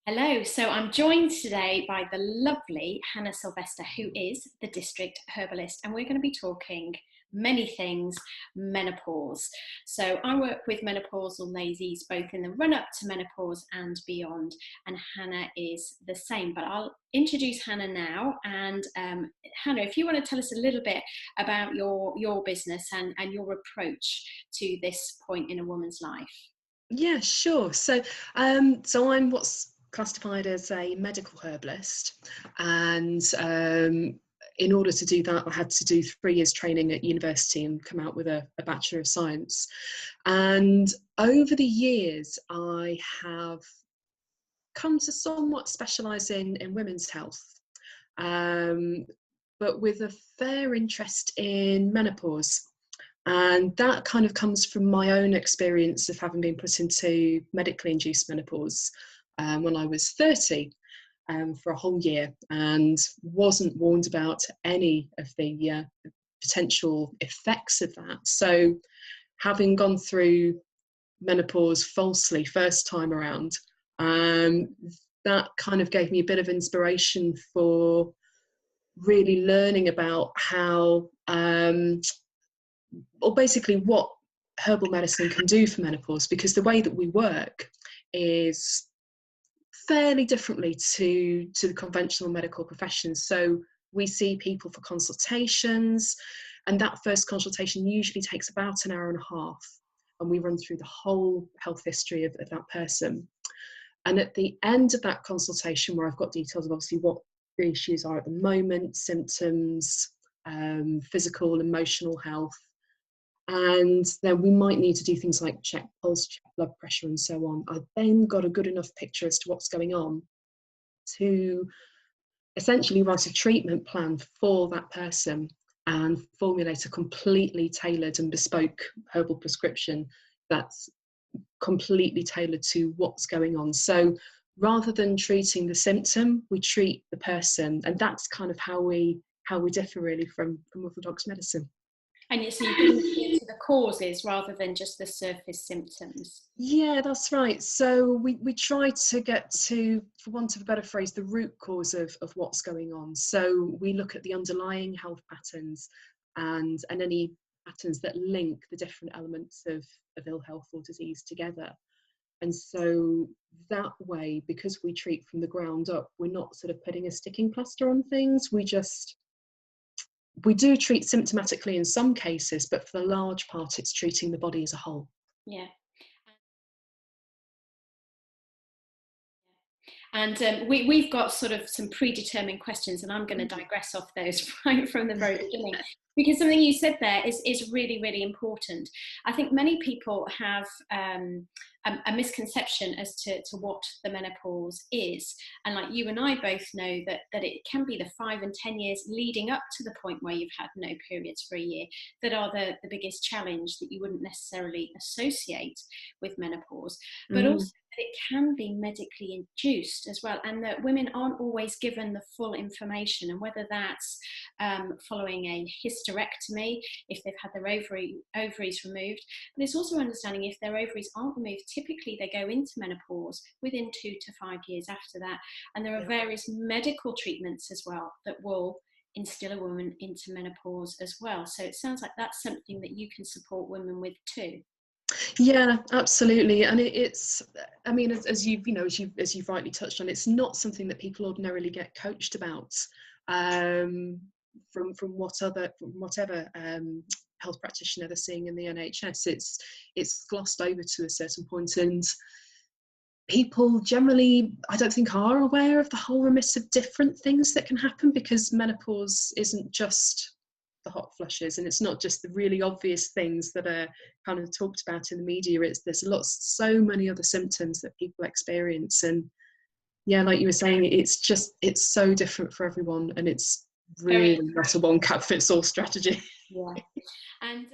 Hello, so I'm joined today by the lovely Hannah Sylvester, who is the District Herbalist, and we're going to be talking many things menopause. So I work with menopausal ladies both in the run up to menopause and beyond, and Hannah is the same. But I'll introduce Hannah now. And Hannah, if you want to tell us a little bit about your business and your approach to this point in a woman's life. Yeah, sure. So I'm what's classified as a medical herbalist, and in order to do that, I had to do 3 years training at university and come out with a Bachelor of Science. And over the years, I have come to somewhat specialise in women's health, um, but with a fair interest in menopause. And that kind of comes from my own experience of having been put into medically induced menopause when I was 30 for a whole year, and wasn't warned about any of the potential effects of that. So having gone through menopause falsely first time around, that kind of gave me a bit of inspiration for really learning about how or basically what herbal medicine can do for menopause, because the way that we work is fairly differently to the conventional medical professions. So we see people for consultations, and that first consultation usually takes about an hour and a half, and we run through the whole health history of that person. And at the end of that consultation, where I've got details of obviously what the issues are at the moment, symptoms, physical, emotional health, and then we might need to do things like check pulse, check blood pressure, and so on. I then got a good enough picture as to what's going on to essentially write a treatment plan for that person and formulate a completely tailored and bespoke herbal prescription that's completely tailored to what's going on. So rather than treating the symptom, we treat the person, and that's kind of how we differ really from orthodox medicine. And so you can get to the causes rather than just the surface symptoms. Yeah, that's right. So we try to get to, for want of a better phrase, the root cause of what's going on. So we look at the underlying health patterns and any patterns that link the different elements of ill health or disease together. And so that way, because we treat from the ground up, we're not sort of putting a sticking plaster on things. We do treat symptomatically in some cases, but for the large part, it's treating the body as a whole. Yeah. And we've got sort of some predetermined questions, and I'm going to digress off those right from the very beginning, because something you said there is really, really important. I think many people have a misconception as to what the menopause is. And like you and I both know that it can be the 5 and 10 years leading up to the point where you've had no periods for a year that are the biggest challenge that you wouldn't necessarily associate with menopause. But also that it can be medically induced as well, and that women aren't always given the full information, and whether that's following a hysterectomy, if they've had their ovaries removed, but it's also understanding if their ovaries aren't removed, typically they go into menopause within 2 to 5 years after that, and there are various medical treatments as well that will instill a woman into menopause as well. So it sounds like that's something that you can support women with too. Yeah, absolutely. And it's, I mean, as you've rightly touched on, it's not something that people ordinarily get coached about from whatever health practitioner they're seeing in the NHS. It's glossed over to a certain point, and people generally, I don't think, are aware of the whole remit of different things that can happen, because menopause isn't just the hot flushes, and it's not just the really obvious things that are kind of talked about in the media. There's so many other symptoms that people experience, and yeah, like you were saying, it's so different for everyone, and it's really not a one cap fits all strategy. Yeah. And